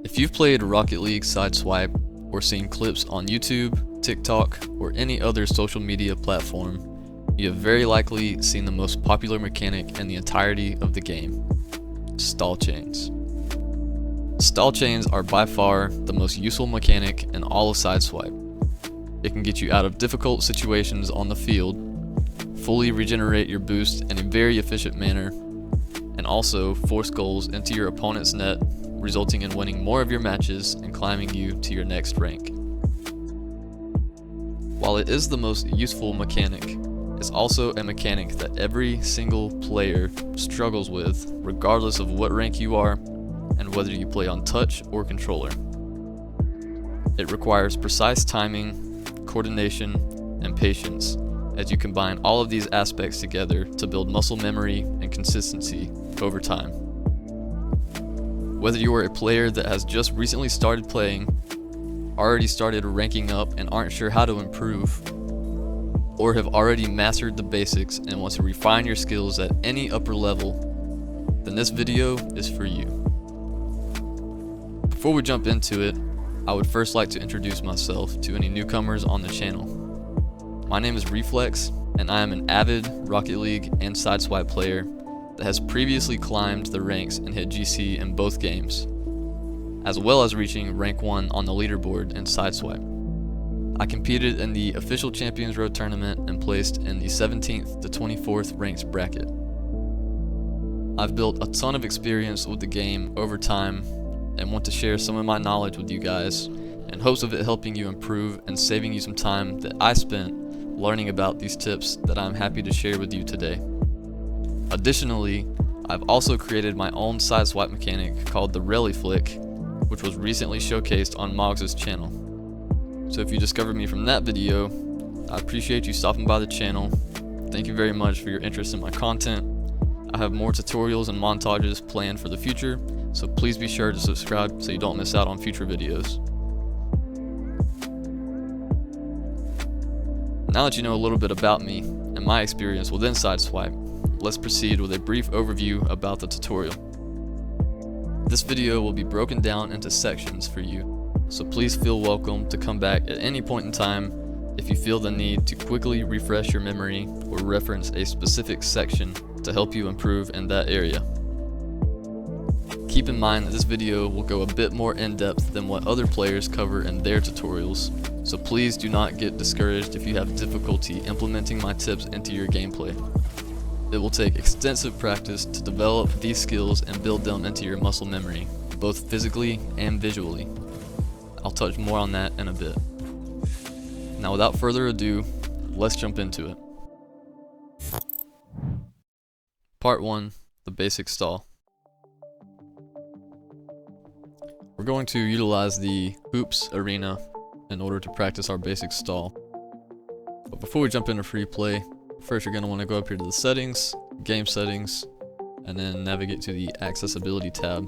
If you've played Rocket League Sideswipe or seen clips on YouTube, TikTok, or any other social media platform, you have very likely seen the most popular mechanic in the entirety of the game: stall chains. Stall chains are by far the most useful mechanic in all of Sideswipe. It can get you out of difficult situations on the field, fully regenerate your boost in a very efficient manner, and also force goals into your opponent's net, resulting in winning more of your matches and climbing you to your next rank. While it is the most useful mechanic, it's also a mechanic that every single player struggles with, regardless of what rank you are and whether you play on touch or controller. It requires precise timing, coordination, and patience as you combine all of these aspects together to build muscle memory and consistency over time. Whether you are a player that has just recently started playing, already started ranking up and aren't sure how to improve, or have already mastered the basics and want to refine your skills at any upper level, then this video is for you. Before we jump into it, I would first like to introduce myself to any newcomers on the channel. My name is Reflex, and I am an avid Rocket League and Sideswipe player that has previously climbed the ranks and hit GC in both games, as well as reaching rank 1 on the leaderboard in Sideswipe. I competed in the official Champions Road tournament and placed in the 17th to 24th ranks bracket. I've built a ton of experience with the game over time and want to share some of my knowledge with you guys in hopes of it helping you improve and saving you some time that I spent learning about these tips that I'm happy to share with you today. Additionally, I've also created my own Sideswipe mechanic called the Reli Flick, which was recently showcased on Moggs' channel. So if you discovered me from that video, I appreciate you stopping by the channel. Thank you very much for your interest in my content. I have more tutorials and montages planned for the future, so please be sure to subscribe so you don't miss out on future videos. Now that you know a little bit about me and my experience within Sideswipe, let's proceed with a brief overview about the tutorial. This video will be broken down into sections for you, so please feel welcome to come back at any point in time if you feel the need to quickly refresh your memory or reference a specific section to help you improve in that area. Keep in mind that this video will go a bit more in depth than what other players cover in their tutorials, so please do not get discouraged if you have difficulty implementing my tips into your gameplay. It will take extensive practice to develop these skills and build them into your muscle memory, both physically and visually. I'll touch more on that in a bit. Now without further ado, let's jump into it. Part 1, the basic stall. We're going to utilize the hoops arena in order to practice our basic stall. But before we jump into free play, first you're going to want to go up here to the settings, game settings, and then navigate to the accessibility tab.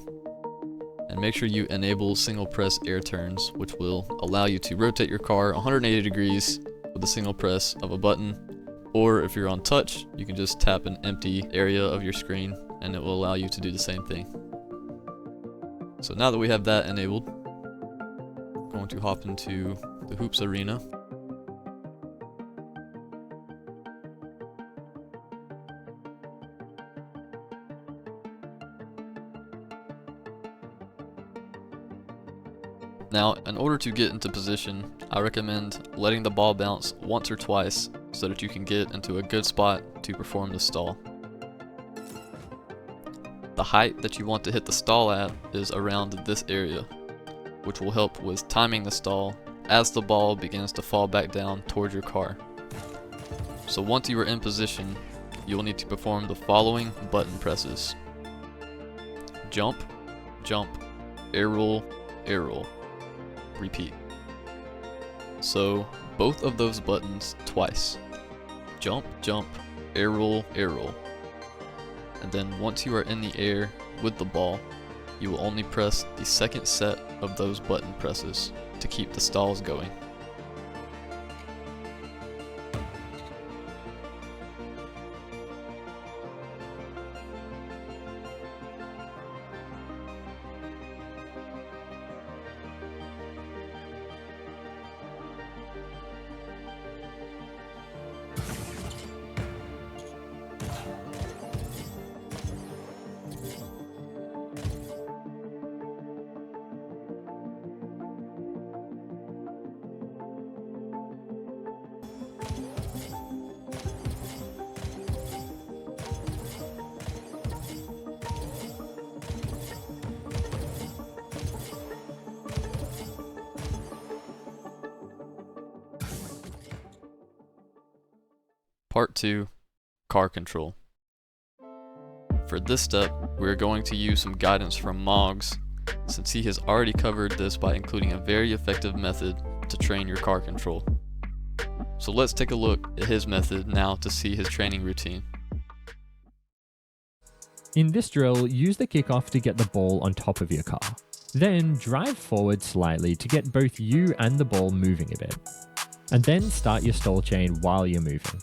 And make sure you enable single press air turns, which will allow you to rotate your car 180 degrees with a single press of a button. Or if you're on touch, you can just tap an empty area of your screen and it will allow you to do the same thing. So now that we have that enabled, I'm going to hop into the hoops arena. Now, in order to get into position, I recommend letting the ball bounce once or twice so that you can get into a good spot to perform the stall. The height that you want to hit the stall at is around this area, which will help with timing the stall as the ball begins to fall back down towards your car. So once you are in position, you will need to perform the following button presses: jump, jump, air roll, air roll. Repeat. So both of those buttons twice. Jump, jump, air roll, air roll. And then once you are in the air with the ball, you will only press the second set of those button presses to keep the stalls going. Part 2, Car Control. For this step, we are going to use some guidance from Moggs, since he has already covered this by including a very effective method to train your car control. So let's take a look at his method now to see his training routine. In this drill, use the kickoff to get the ball on top of your car. Then drive forward slightly to get both you and the ball moving a bit. And then start your stall chain while you're moving.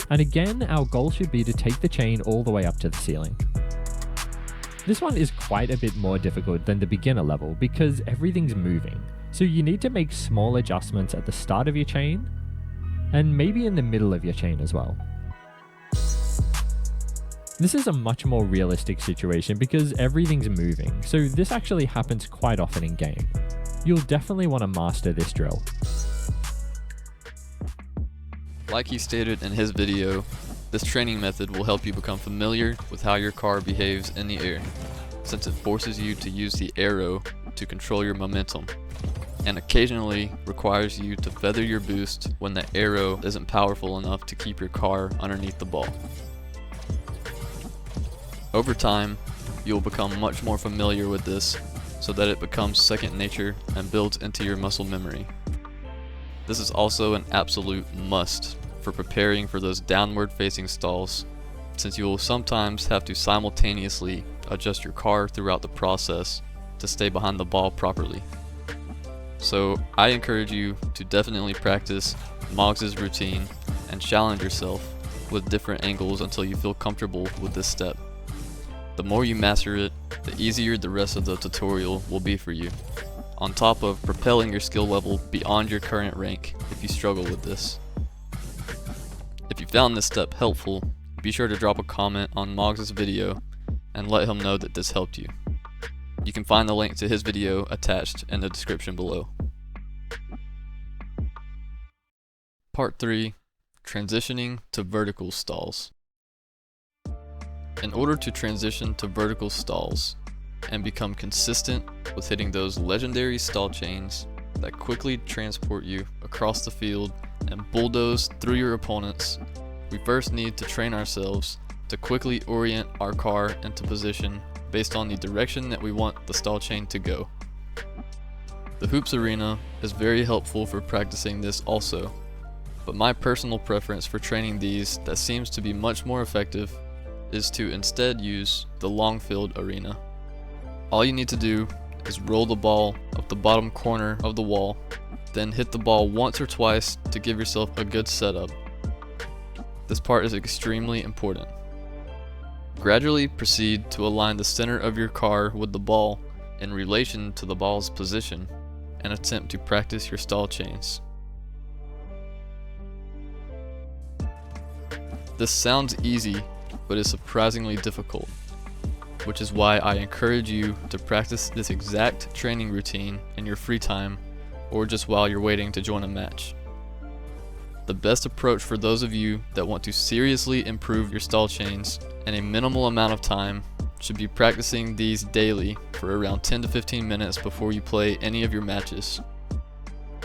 And again, our goal should be to take the chain all the way up to the ceiling. This one is quite a bit more difficult than the beginner level because everything's moving. So you need to make small adjustments at the start of your chain and maybe in the middle of your chain as well. This is a much more realistic situation because everything's moving, so this actually happens quite often in game. You'll definitely want to master this drill. Like he stated in his video, this training method will help you become familiar with how your car behaves in the air, since it forces you to use the arrow to control your momentum, and occasionally requires you to feather your boost when the arrow isn't powerful enough to keep your car underneath the ball. Over time, you will become much more familiar with this so that it becomes second nature and builds into your muscle memory. This is also an absolute must for preparing for those downward facing stalls, since you will sometimes have to simultaneously adjust your car throughout the process to stay behind the ball properly. So I encourage you to definitely practice Moggs' routine and challenge yourself with different angles until you feel comfortable with this step. The more you master it, the easier the rest of the tutorial will be for you, on top of propelling your skill level beyond your current rank if you struggle with this. If you found this step helpful, be sure to drop a comment on Moggs' video and let him know that this helped you. You can find the link to his video attached in the description below. Part 3, Transitioning to Vertical Stalls. In order to transition to vertical stalls and become consistent with hitting those legendary stall chains that quickly transport you across the field and bulldoze through your opponents, we first need to train ourselves to quickly orient our car into position based on the direction that we want the stall chain to go. The Hoops Arena is very helpful for practicing this also, but my personal preference for training these that seems to be much more effective is to instead use the long field arena. All you need to do is roll the ball up the bottom corner of the wall, then hit the ball once or twice to give yourself a good setup. This part is extremely important. Gradually proceed to align the center of your car with the ball in relation to the ball's position and attempt to practice your stall chains. This sounds easy, but is surprisingly difficult, which is why I encourage you to practice this exact training routine in your free time or just while you're waiting to join a match. The best approach for those of you that want to seriously improve your stall chains in a minimal amount of time should be practicing these daily for around 10 to 15 minutes before you play any of your matches.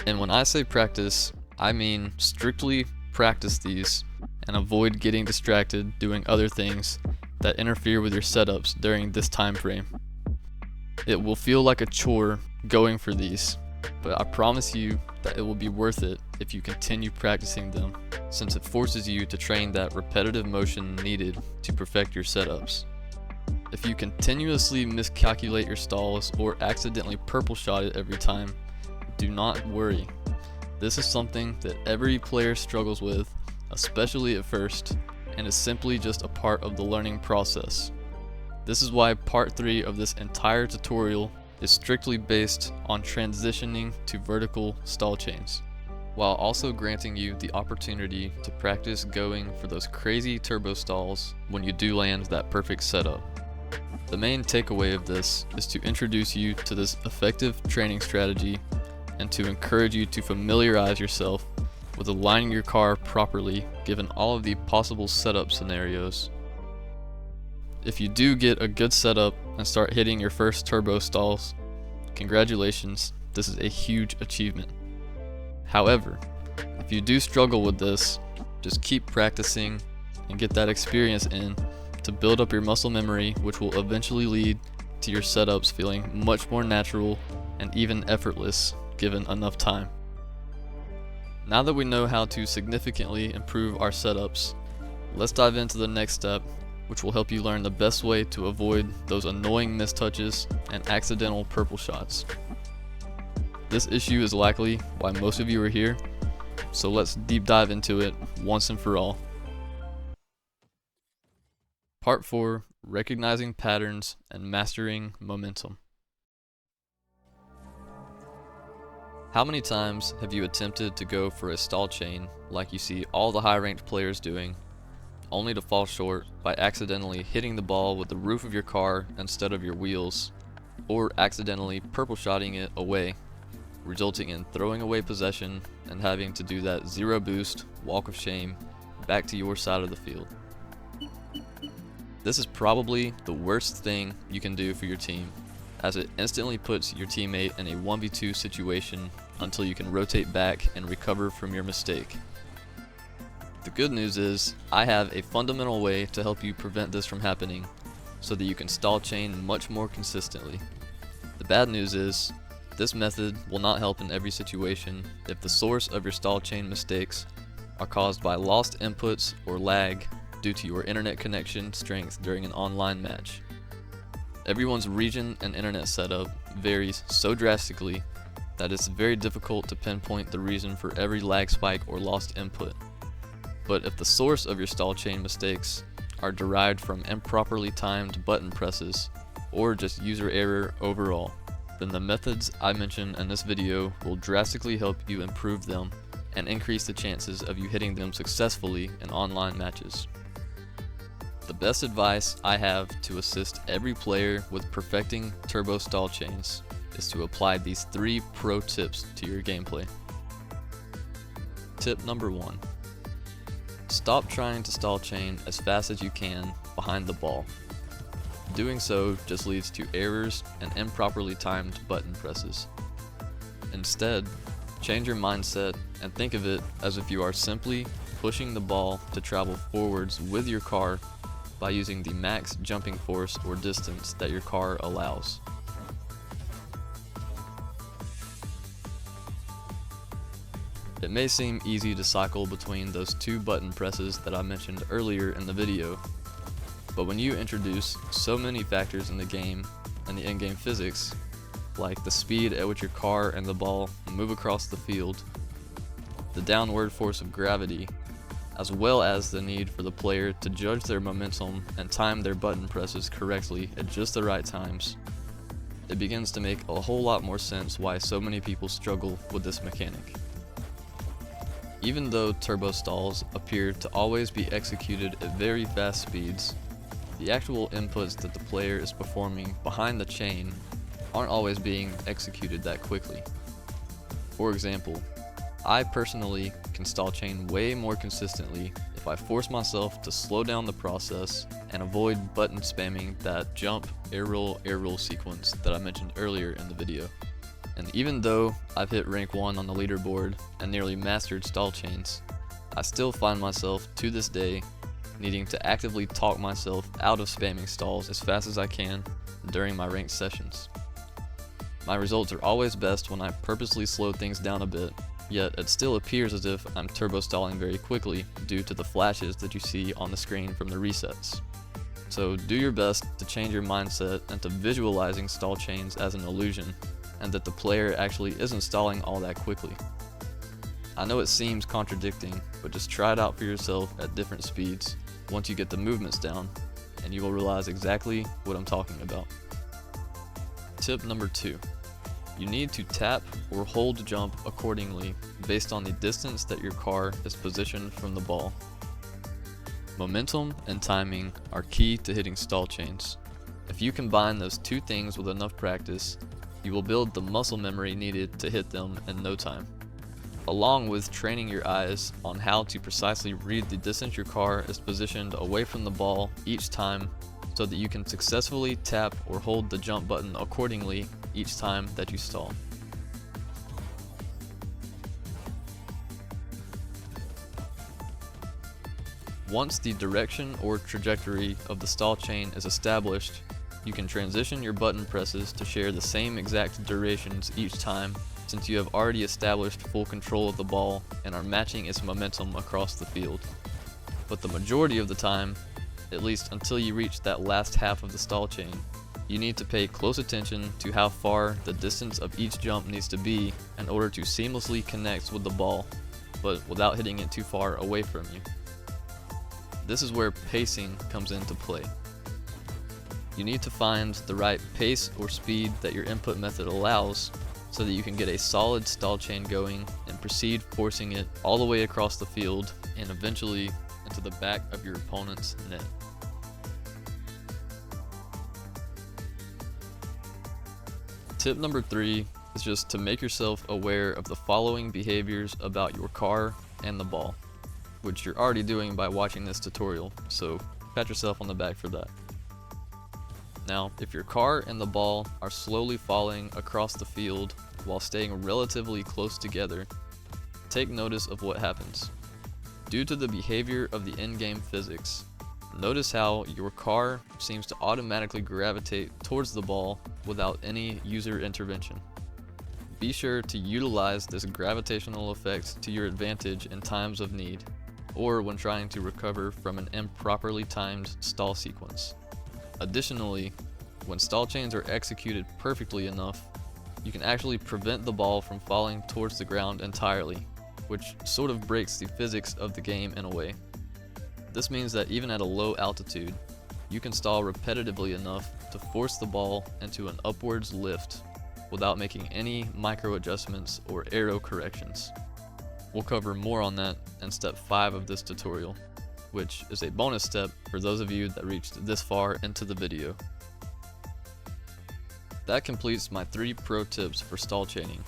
And when I say practice, I mean strictly practice these and avoid getting distracted doing other things that interfere with your setups during this time frame. It will feel like a chore going for these, but I promise you that it will be worth it if you continue practicing them, since it forces you to train that repetitive motion needed to perfect your setups. If you continuously miscalculate your stalls or accidentally purple shot it every time, do not worry. This is something that every player struggles with, especially at first, and is simply just a part of the learning process. This is why part 3 of this entire tutorial is strictly based on transitioning to vertical stall chains, while also granting you the opportunity to practice going for those crazy turbo stalls when you do land that perfect setup. The main takeaway of this is to introduce you to this effective training strategy and to encourage you to familiarize yourself with aligning your car properly given all of the possible setup scenarios. If you do get a good setup and start hitting your first turbo stalls, congratulations, this is a huge achievement. However, if you do struggle with this, Just keep practicing and get that experience in to build up your muscle memory, which will eventually lead to your setups feeling much more natural and even effortless given enough time. Now that we know how to significantly improve our setups, let's dive into the next step, which will help you learn the best way to avoid those annoying mistouches and accidental purple shots. This issue is likely why most of you are here, so let's deep dive into it once and for all. Part 4, Recognizing Patterns and Mastering Momentum. How many times have you attempted to go for a stall chain like you see all the high-ranked players doing, only to fall short by accidentally hitting the ball with the roof of your car instead of your wheels, or accidentally purple shotting it away, resulting in throwing away possession and having to do that zero boost walk of shame back to your side of the field? This is probably the worst thing you can do for your team, as it instantly puts your teammate in a 1v2 situation until you can rotate back and recover from your mistake. The good news is, I have a fundamental way to help you prevent this from happening, so that you can stall chain much more consistently. The bad news is, this method will not help in every situation if the source of your stall chain mistakes are caused by lost inputs or lag due to your internet connection strength during an online match. Everyone's region and internet setup varies so drastically that it's very difficult to pinpoint the reason for every lag spike or lost input. But if the source of your stall chain mistakes are derived from improperly timed button presses or just user error overall, then the methods I mention in this video will drastically help you improve them and increase the chances of you hitting them successfully in online matches. The best advice I have to assist every player with perfecting turbo stall chains is to apply these 3 pro tips to your gameplay. Tip number 1. Stop trying to stall chain as fast as you can behind the ball. Doing so just leads to errors and improperly timed button presses. Instead, change your mindset and think of it as if you are simply pushing the ball to travel forwards with your car by using the max jumping force or distance that your car allows. It may seem easy to cycle between those 2 button presses that I mentioned earlier in the video, but when you introduce so many factors in the game and the in-game physics, like the speed at which your car and the ball move across the field, the downward force of gravity, as well as the need for the player to judge their momentum and time their button presses correctly at just the right times, it begins to make a whole lot more sense why so many people struggle with this mechanic. Even though turbo stalls appear to always be executed at very fast speeds, the actual inputs that the player is performing behind the chain aren't always being executed that quickly. For example, I personally can stall chain way more consistently if I force myself to slow down the process and avoid button spamming that jump, air roll sequence that I mentioned earlier in the video. And even though I've hit rank 1 on the leaderboard and nearly mastered stall chains, I still find myself to this day needing to actively talk myself out of spamming stalls as fast as I can during my ranked sessions. My results are always best when I purposely slow things down a bit, yet it still appears as if I'm turbo stalling very quickly due to the flashes that you see on the screen from the resets. So do your best to change your mindset into visualizing stall chains as an illusion, and that the player actually isn't stalling all that quickly. I know it seems contradicting, but just try it out for yourself at different speeds once you get the movements down, and you will realize exactly what I'm talking about. Tip number 2. You need to tap or hold jump accordingly based on the distance that your car is positioned from the ball. Momentum and timing are key to hitting stall chains. If you combine those 2 things with enough practice, you will build the muscle memory needed to hit them in no time, along with training your eyes on how to precisely read the distance your car is positioned away from the ball each time, so that you can successfully tap or hold the jump button accordingly each time that you stall. Once the direction or trajectory of the stall chain is established, you can transition your button presses to share the same exact durations each time, since you have already established full control of the ball and are matching its momentum across the field. But the majority of the time, at least until you reach that last half of the stall chain, you need to pay close attention to how far the distance of each jump needs to be in order to seamlessly connect with the ball, but without hitting it too far away from you. This is where pacing comes into play. You need to find the right pace or speed that your input method allows so that you can get a solid stall chain going and proceed forcing it all the way across the field and eventually into the back of your opponent's net. Tip number 3 is just to make yourself aware of the following behaviors about your car and the ball, which you're already doing by watching this tutorial, so pat yourself on the back for that. Now, if your car and the ball are slowly falling across the field while staying relatively close together, take notice of what happens. Due to the behavior of the in-game physics, notice how your car seems to automatically gravitate towards the ball without any user intervention. Be sure to utilize this gravitational effect to your advantage in times of need, or when trying to recover from an improperly timed stall sequence. Additionally, when stall chains are executed perfectly enough, you can actually prevent the ball from falling towards the ground entirely, which sort of breaks the physics of the game in a way. This means that even at a low altitude, you can stall repetitively enough to force the ball into an upwards lift without making any micro adjustments or aero corrections. We'll cover more on that in step 5 of this tutorial, which is a bonus step for those of you that reached this far into the video. That completes my 3 pro tips for stall chaining,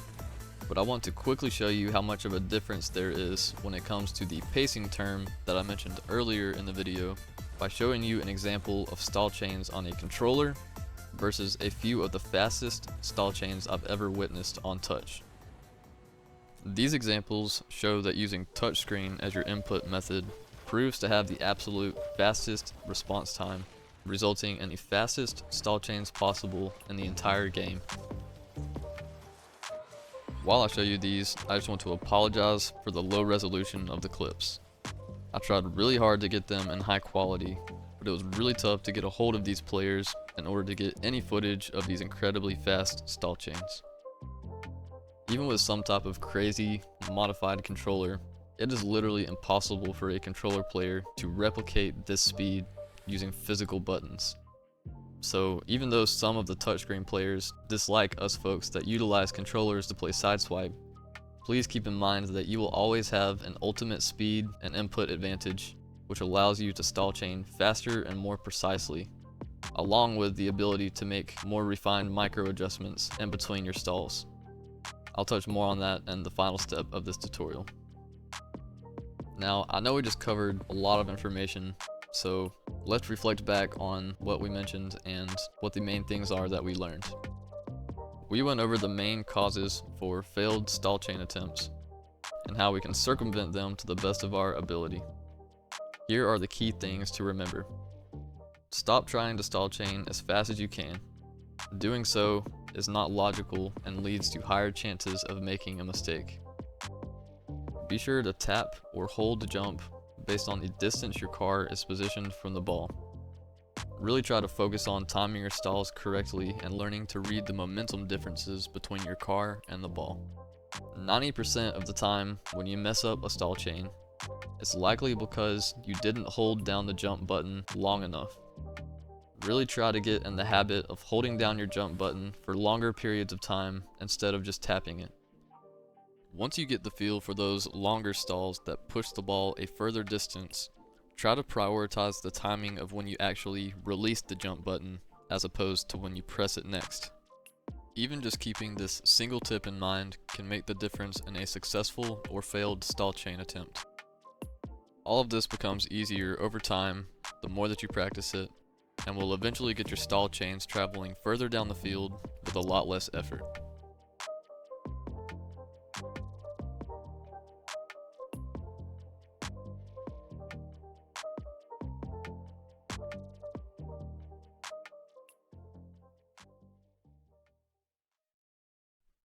but I want to quickly show you how much of a difference there is when it comes to the pacing term that I mentioned earlier in the video by showing you an example of stall chains on a controller versus a few of the fastest stall chains I've ever witnessed on touch. These examples show that using touchscreen as your input method proves to have the absolute fastest response time, resulting in the fastest stall chains possible in the entire game. While I show you these, I just want to apologize for the low resolution of the clips. I tried really hard to get them in high quality, but it was really tough to get a hold of these players in order to get any footage of these incredibly fast stall chains. Even with some type of crazy, modified controller, it is literally impossible for a controller player to replicate this speed using physical buttons. So even though some of the touchscreen players dislike us folks that utilize controllers to play Sideswipe, please keep in mind that you will always have an ultimate speed and input advantage, which allows you to stall chain faster and more precisely, along with the ability to make more refined micro adjustments in between your stalls. I'll touch more on that in the final step of this tutorial. Now, I know we just covered a lot of information, so let's reflect back on what we mentioned and what the main things are that we learned. We went over the main causes for failed stall chain attempts and how we can circumvent them to the best of our ability. Here are the key things to remember. Stop trying to stall chain as fast as you can. Doing so is not logical and leads to higher chances of making a mistake. Be sure to tap or hold the jump based on the distance your car is positioned from the ball. Really try to focus on timing your stalls correctly and learning to read the momentum differences between your car and the ball. 90% of the time when you mess up a stall chain, it's likely because you didn't hold down the jump button long enough. Really try to get in the habit of holding down your jump button for longer periods of time instead of just tapping it. Once you get the feel for those longer stalls that push the ball a further distance, try to prioritize the timing of when you actually release the jump button as opposed to when you press it next. Even just keeping this single tip in mind can make the difference in a successful or failed stall chain attempt. All of this becomes easier over time the more that you practice it, and will eventually get your stall chains traveling further down the field with a lot less effort.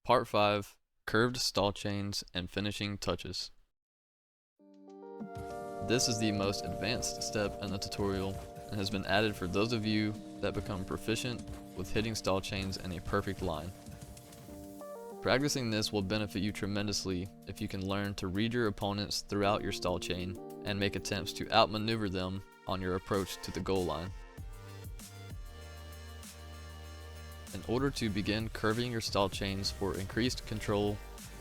Part 5, Curved Stall Chains and Finishing Touches. This is the most advanced step in the tutorial and has been added for those of you that become proficient with hitting stall chains in a perfect line. Practicing this will benefit you tremendously if you can learn to read your opponents throughout your stall chain and make attempts to outmaneuver them on your approach to the goal line. In order to begin curving your stall chains for increased control,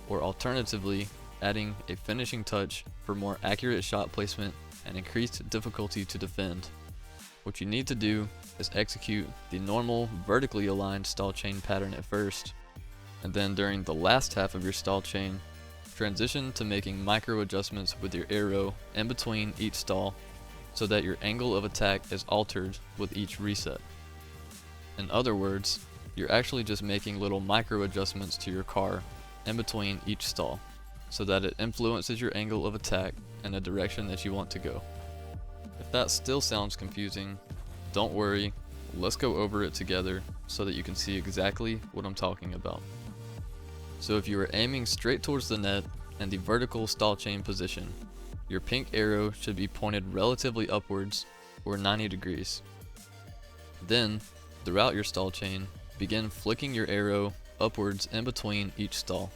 or alternatively adding a finishing touch for more accurate shot placement and increased difficulty to defend, what you need to do is execute the normal vertically aligned stall chain pattern at first, and then during the last half of your stall chain, transition to making micro adjustments with your arrow in between each stall so that your angle of attack is altered with each reset. In other words, you're actually just making little micro adjustments to your car in between each stall so that it influences your angle of attack in a direction that you want to go. If that still sounds confusing, don't worry, let's go over it together so that you can see exactly what I'm talking about. So if you are aiming straight towards the net in the vertical stall chain position, your pink arrow should be pointed relatively upwards or 90 degrees. Then, throughout your stall chain, begin flicking your arrow upwards in between each stall,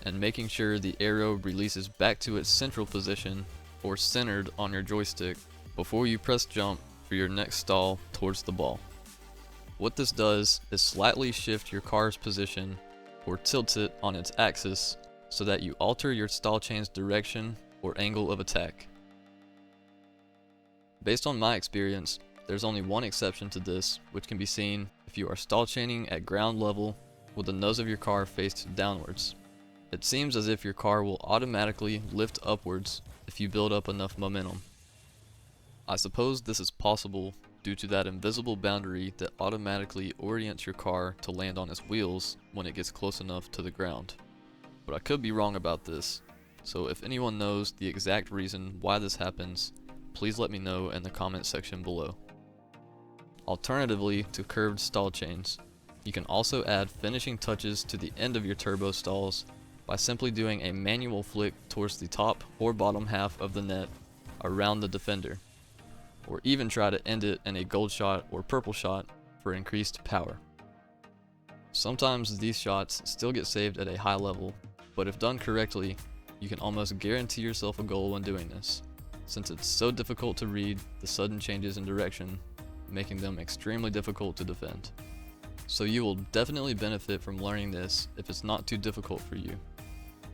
and making sure the arrow releases back to its central position or centered on your joystick before you press jump for your next stall towards the ball. What this does is slightly shift your car's position or tilt it on its axis so that you alter your stall chain's direction or angle of attack. Based on my experience, there's only one exception to this, which can be seen if you are stall chaining at ground level with the nose of your car faced downwards. It seems as if your car will automatically lift upwards if you build up enough momentum. I suppose this is possible due to that invisible boundary that automatically orients your car to land on its wheels when it gets close enough to the ground. But I could be wrong about this, so if anyone knows the exact reason why this happens, please let me know in the comment section below. Alternatively to curved stall chains, you can also add finishing touches to the end of your turbo stalls by simply doing a manual flick towards the top or bottom half of the net around the defender, or even try to end it in a gold shot or purple shot for increased power. Sometimes these shots still get saved at a high level, but if done correctly, you can almost guarantee yourself a goal when doing this, since it's so difficult to read the sudden changes in direction, making them extremely difficult to defend. So you will definitely benefit from learning this if it's not too difficult for you.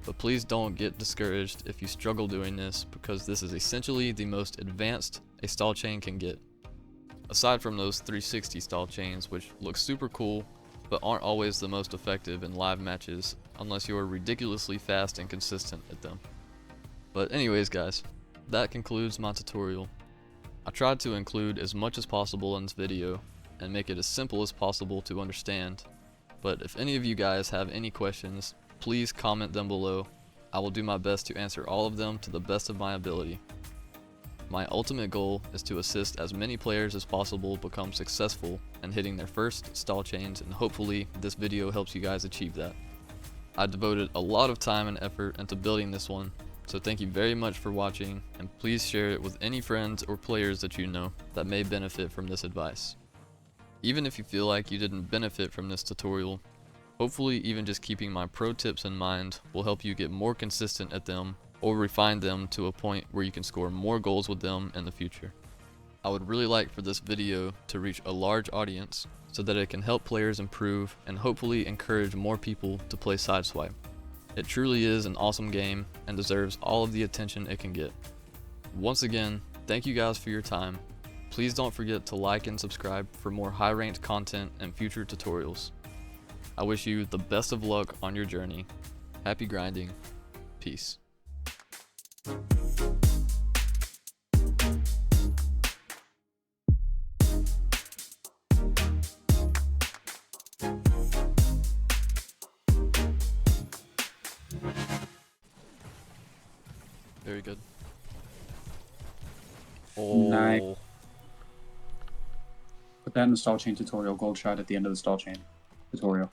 But please don't get discouraged if you struggle doing this, because this is essentially the most advanced a stall chain can get. Aside from those 360 stall chains, which look super cool, but aren't always the most effective in live matches unless you are ridiculously fast and consistent at them. But anyways guys, that concludes my tutorial. I tried to include as much as possible in this video and make it as simple as possible to understand, but if any of you guys have any questions, please comment them below. I will do my best to answer all of them to the best of my ability. My ultimate goal is to assist as many players as possible become successful in hitting their first stall chains, and hopefully this video helps you guys achieve that. I devoted a lot of time and effort into building this one, so thank you very much for watching, and please share it with any friends or players that you know that may benefit from this advice. Even if you feel like you didn't benefit from this tutorial, hopefully even just keeping my pro tips in mind will help you get more consistent at them or refine them to a point where you can score more goals with them in the future. I would really like for this video to reach a large audience so that it can help players improve and hopefully encourage more people to play Sideswipe. It truly is an awesome game and deserves all of the attention it can get. Once again, thank you guys for your time. Please don't forget to like and subscribe for more high-ranked content and future tutorials. I wish you the best of luck on your journey. Happy grinding. Peace. Very good. Oh. Nice. Put that in the stall chain tutorial, gold shot at the end of the stall chain tutorial.